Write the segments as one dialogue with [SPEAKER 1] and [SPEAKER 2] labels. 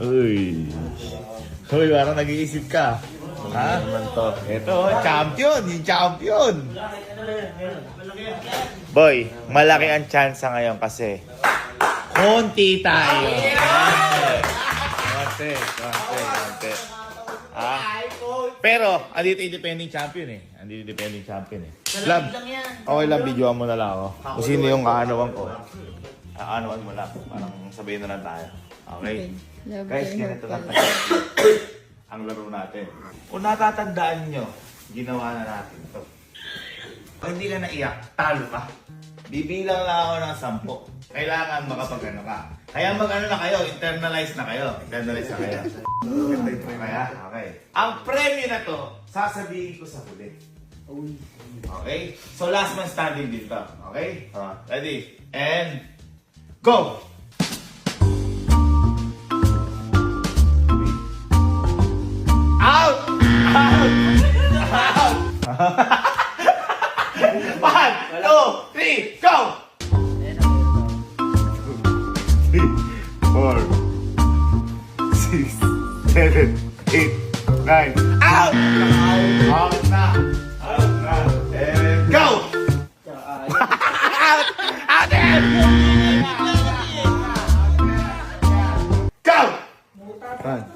[SPEAKER 1] Uy. Uy, parang nag-iisip ka. Ha? Ito, champion! Yung champion! Boy, malaki ang chance ngayon kasi konti tayo. Konti. Ha? Pero, andito yung defending champion eh. Andito yung defending champion eh. Lab, okay lang, videoan mo na lang ako. Kung sino yung kaanawan ko. Kaanawan mo lang. Parang sabihin na lang tayo. Okay? Guys, ganito lang tayo. Ang laro natin. Kung natatandaan nyo, ginawa na natin ito. Kung hindi ka naiyak, talo ka. Bibilang lang ako ng 10. Kailangan makapag-ano ka. Kaya mag-ano na kayo, internalize na kayo. Kaya, okay. Ang premyo na to, sasabihin ko sa huli. Okay? So last man standing dito. Okay? Ready? And go! Out! Out! Out! 1, 2, 3, go! 3, 4, 6, 7, 8, 9. Out! Out na! Out na! And go! Out! Out and... Go! 1,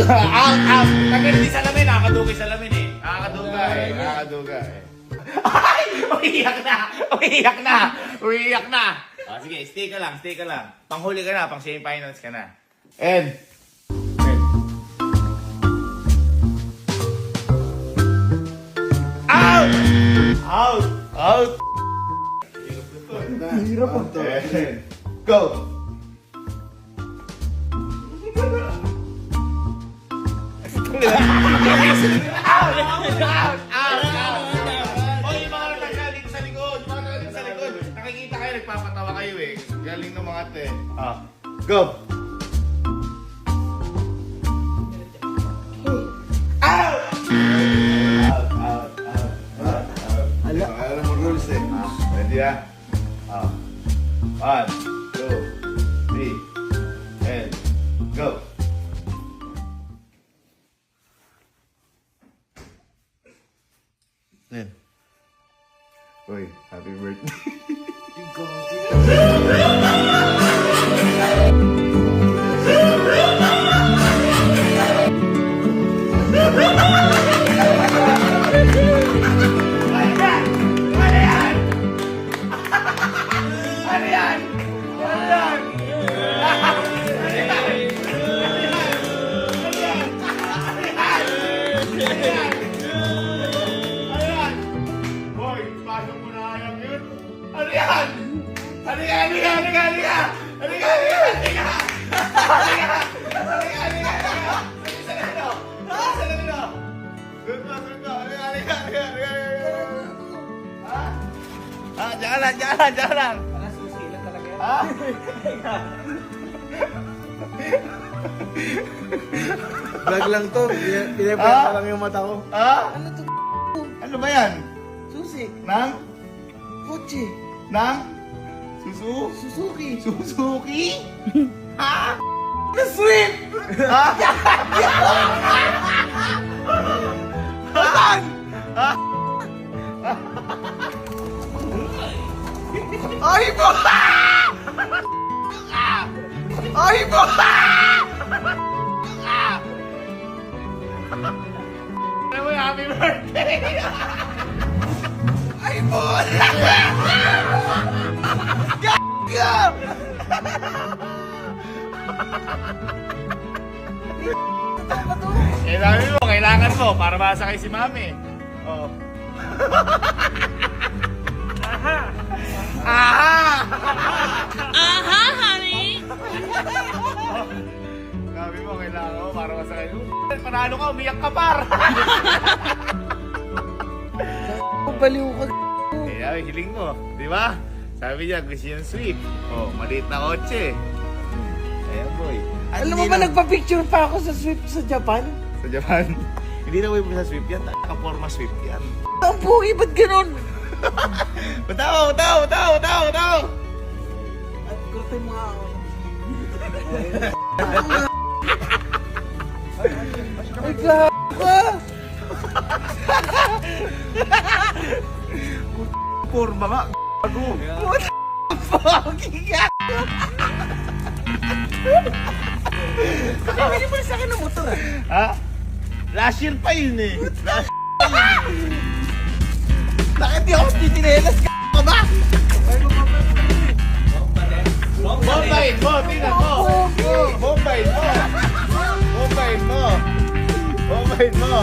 [SPEAKER 1] out! Tagal di salamin, nakakadugay salamin eh. Nakakadugay. Ay! Umiiyak na! Sige, stay ka lang. Panghuli ka na, pang semifinals ka na. And... Out! Hirap po ito. Go! Out! Hoy, yung mga nagaling sa likod. Nakikita kayo, nagpapatawa kayo eh. Galing ng mga te. Go! Out! Alam mo rules eh. Ready ah? 1, 2, 3, and go! Uy, happy birthday. Jangan.
[SPEAKER 2] Susi lang talaga yan.
[SPEAKER 3] Vlog lang to. Pinapaya lang yung mata ko.
[SPEAKER 2] Ano to?
[SPEAKER 1] Ano ba yan?
[SPEAKER 2] Susi.
[SPEAKER 1] Nang?
[SPEAKER 2] Kotse.
[SPEAKER 1] Nang?
[SPEAKER 2] Suzuki.
[SPEAKER 1] Suzuki? Ha? The Swift! Ha? Saan? Ha? Ay po! Ay po! Alam mo, happy birthday! Ay po! Gaga! Kailangan mo para masakay si mami. Oh. Aha, honey! Sabi mo, kailangan mo para masakay. Panalo ka, umiyak ka par!
[SPEAKER 2] Baliw ka.
[SPEAKER 1] Kaya hiling mo, di ba? Sabi niya, gusto niya ng sweet. Oh, maliit na kotse. Ayan boy.
[SPEAKER 2] Alam mo ba, nagpa-picture pa ako sa Swift sa Japan?
[SPEAKER 1] Sa Japan? Hindi na way sa sweep yan. Nakaporma sweep yan.
[SPEAKER 2] Ang pugi, ba't ganun?
[SPEAKER 1] Bataw!
[SPEAKER 2] At time nga ako. Ay, gago ka!
[SPEAKER 1] Porma nga. Gago.
[SPEAKER 2] Fucking gago! Hindi mo sa akin ng motor ah.
[SPEAKER 1] Ha? Last year pa yun eh.
[SPEAKER 2] Bakit di ako titinelas ka ba?
[SPEAKER 1] Bombayin mo, tingnan mo. Bombayin mo. Bombayin mo. Bombayin mo.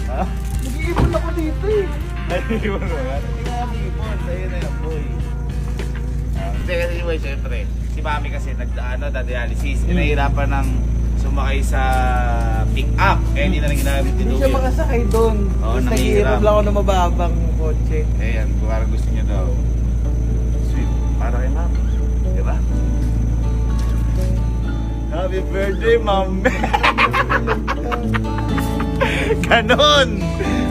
[SPEAKER 1] Ha?
[SPEAKER 2] Nag-iipon ako dito eh.
[SPEAKER 1] Naiiwan mo yan? Hindi nga ibon. Sa'yo na yan, boy. Hindi kasi boy, syempre. Si Mami kasi nagda-dialysis. Nahihirapan ng sumakay sa pick-up. Kaya hindi na lang ginamit ni
[SPEAKER 2] Hindi siya
[SPEAKER 1] Duyo.
[SPEAKER 2] makasakay doon.
[SPEAKER 1] Oo,
[SPEAKER 2] Tapos
[SPEAKER 1] nangihiram.
[SPEAKER 2] nag-iiram lang ako ng mababang kotse.
[SPEAKER 1] Eh yan, parang gusto niya daw. Sweet. Para kay Mami. Diba? Happy birthday, Mami! Ganon!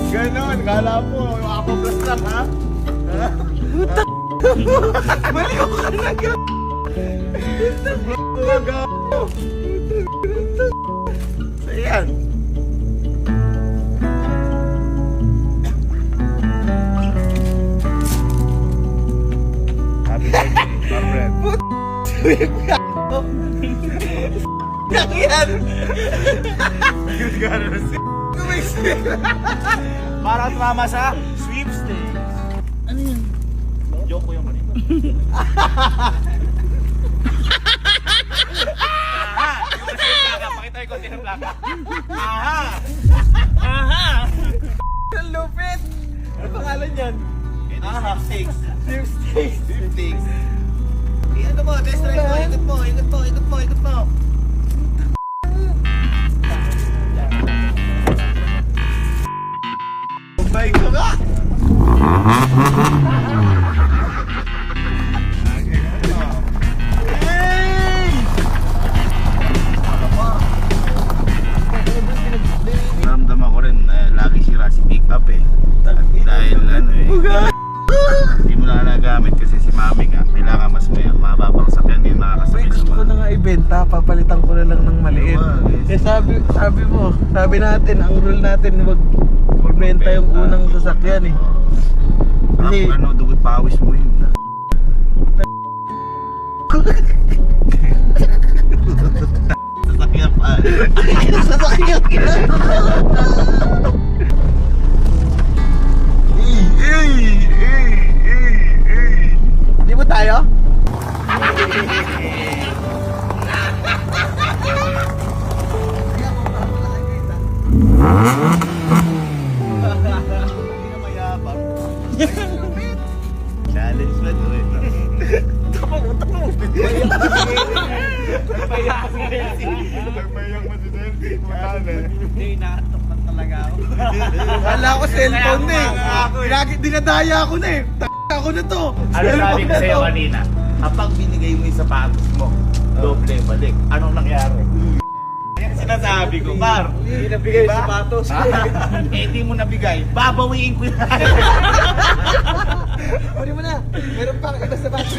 [SPEAKER 1] Ganon! Kala po, yung ako plus lang, ha? Ha?
[SPEAKER 2] Baliw ka na ka!
[SPEAKER 1] Talaga! So yan. Happy birthday, my friend.
[SPEAKER 2] Yan yan!
[SPEAKER 1] Ganon si... Parang trama sa sweepstakes. Ano yun? Joke ko yung kanina. Aha! Yung kasi yung plaka. Pakita yung konti ng plaka. Aha! Aha!
[SPEAKER 2] Ang lupit! Ano pangalan yan?
[SPEAKER 1] Aha! Sweepstakes.
[SPEAKER 2] Sweepstakes.
[SPEAKER 1] Sweepstakes. Ano mo? Test drive mo. Ikot mo. Ikot mo. Ikot mo. Ikot mo. Bye ko ka! Ramdam ako rin, lagi sira si pick up eh. Dahil ano eh, hindi mo na nagamit kasi si Mami nga, kailangan mas may mababang sakyan din makakasabay sa
[SPEAKER 2] Gusto ko na nga ibenta, papalitan ko na lang ng maliit. Eh sabi mo, sabi natin, ang rule natin, wag ibenta yung unang sasakyan eh. Kasi,
[SPEAKER 1] Ano, dugot pawis mo yun. Sasakyan pa.
[SPEAKER 2] sasakyan ka! Di ba tayo?
[SPEAKER 1] Hindi na mayabang. Challenge ba ito eh? Nagmayang pa si Delphi. Wala na eh.
[SPEAKER 3] Hindi, nakatok lang talaga ako.
[SPEAKER 2] Kala ko cellphone na eh. Lagi dinadaya ako na eh. Ako na to.
[SPEAKER 1] Ano sabi ko sa'yo kanina? Kapag binigay mo yung sapatos mo, doble balik. Anong nangyari? Yan sinasabi ko, Par.
[SPEAKER 2] Hindi nabigay yung sapatos.
[SPEAKER 1] Eh di mo nabigay, babawiin ko yan.
[SPEAKER 2] Pwede mo na. Meron pang iba sapatos.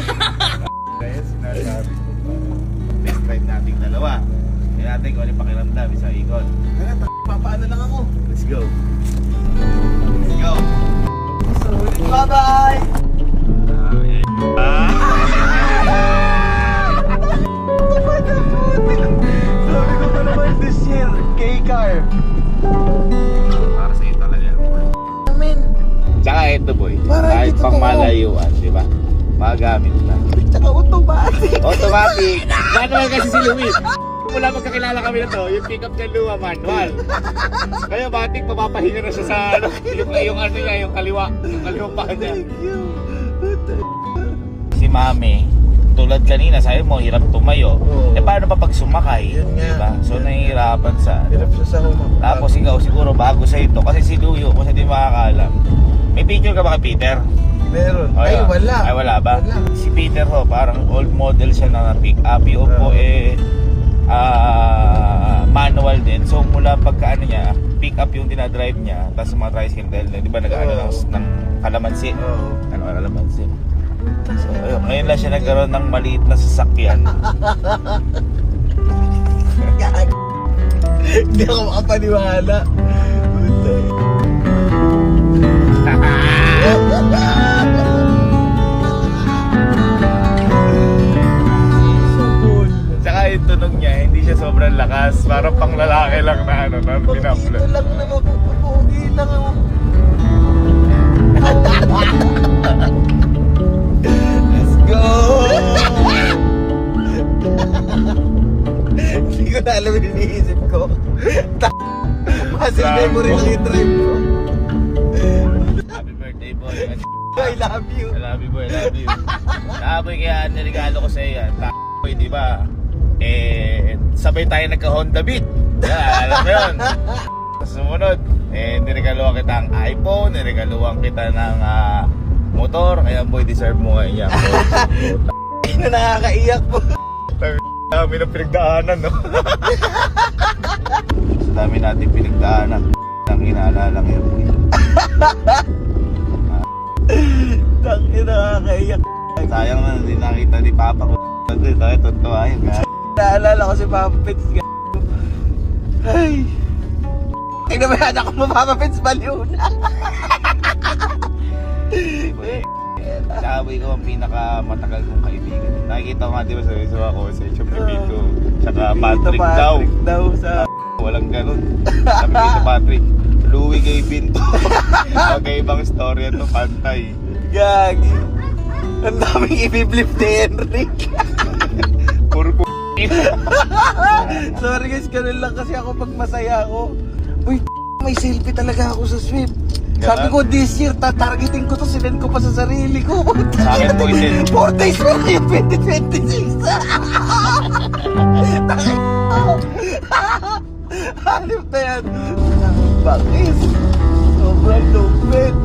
[SPEAKER 1] Kaya sinasabi ko, best drive nating dalawa. Hindi natin kung ano yung pakiramdam, isang ikot.
[SPEAKER 2] Papaano lang ako.
[SPEAKER 1] Let's go. Let's go.
[SPEAKER 2] Bye-bye! Sabi ko pa naman this year, K-car.
[SPEAKER 1] Para sa'yo talaga.
[SPEAKER 2] Amen.
[SPEAKER 1] Tsaka ito boy,
[SPEAKER 2] Para
[SPEAKER 1] kahit
[SPEAKER 2] hindi
[SPEAKER 1] pang
[SPEAKER 2] totoo.
[SPEAKER 1] malayuan, di ba? Magamit na.
[SPEAKER 2] Tsaka automatic.
[SPEAKER 1] Automatic! Manual kasi si Luis. Mula magkakilala kami na to, yung pick up niya luwa, manual. Kaya batik, mapapahinga na siya sa ano, yung ano niya, yung kaliwa. Yung kaliwang paa niya.
[SPEAKER 2] Thank you.
[SPEAKER 1] Si Mami, tulad kanina, sabi mo, hirap tumayo.
[SPEAKER 2] Oo.
[SPEAKER 1] Eh paano pa pag sumakay?
[SPEAKER 2] Yun nga.
[SPEAKER 1] Diba? So nahihirapan sa ano.
[SPEAKER 2] Hirap siya sa humap.
[SPEAKER 1] Tapos ikaw siguro bago sa ito, kasi si Luyo, kung sa di makakaalam. May picture ka ba kay Peter?
[SPEAKER 2] Meron.
[SPEAKER 1] O,
[SPEAKER 2] Ay,
[SPEAKER 1] yan.
[SPEAKER 2] wala.
[SPEAKER 1] Ay, wala ba?
[SPEAKER 2] Wala.
[SPEAKER 1] Si Peter ho, parang old model siya na pick up. Yung po manual din. So mula pagka ano niya, pick up yung dinadrive niya, tapos mga tricycle dahil di ba nag-ano ng kalamansi?
[SPEAKER 3] Oo.
[SPEAKER 1] Ano kalamansi? So ayun, ngayon lang siya nagkaroon ng maliit na sasakyan.
[SPEAKER 2] Hindi ako makapaniwala.
[SPEAKER 1] Tsaka yung tunog niya, hindi siya sobrang lakas. Parang pang lalaki lang na ano, na pinapla.
[SPEAKER 2] Dito lang na mapupugi lang ako. Let's go! Hindi ko na alam yung iniisip ko. Muscle memory lang yung drive ko.
[SPEAKER 1] Happy birthday boy.
[SPEAKER 2] I love you.
[SPEAKER 1] I love you boy, I love you. Sabi kaya niregalo ko sa iyo yan. Boy, di ba? Sabay tayo nagka-Honda Beat. Yeah, alam mo yun. Sumunod, niregaluhan kita ng iPhone, niregaluhan kita ng motor. Kaya boy, deserve mo ngayon yan.
[SPEAKER 2] Ina, nakakaiyak po.
[SPEAKER 1] Dami na pinagdaanan, no? Sa dami natin pinagdaanan. Ang inaalala ngayon, boy.
[SPEAKER 2] Tangin, nakakaiyak.
[SPEAKER 1] Sayang na, hindi nakita ni Papa ko. Tayo, totoo ayun, guys.
[SPEAKER 2] Naalala ko si Papa Pits. Ay. Tingnan mo yan ako mo Papa Pits, baliw na.
[SPEAKER 1] Sabi ko ang pinakamatagal kong kaibigan. Nakikita ko nga di ba sa isa ako sa Chupipito. Tsaka Patrick daw.
[SPEAKER 2] Sa...
[SPEAKER 1] Walang ganun. Sabi dito Patrick, Louie kay Pinto. Magkaibang storya to, pantay.
[SPEAKER 2] Gagi. Ang daming ibiblip ni Henrik.
[SPEAKER 1] Puro po.
[SPEAKER 2] Sorry guys, ganun lang kasi ako pag masaya ako. Uy, may selfie talaga ako sa Swift. Sabi ko this year, tatargeting ko to, sinend ko pa sa sarili ko.
[SPEAKER 1] Sa akin po isin.
[SPEAKER 2] 4 days pa na yung 2026. Hanip na yan. Bakit? Sobrang lupit.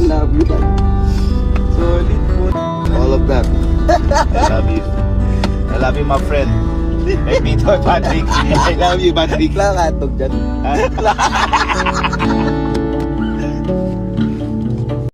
[SPEAKER 2] I love you. Solid po.
[SPEAKER 1] All of that. I love you. I love you, my friend. Hey, Pito, Patrick. I love you, Patrick.
[SPEAKER 2] Bigla katog dyan.
[SPEAKER 1] Ha?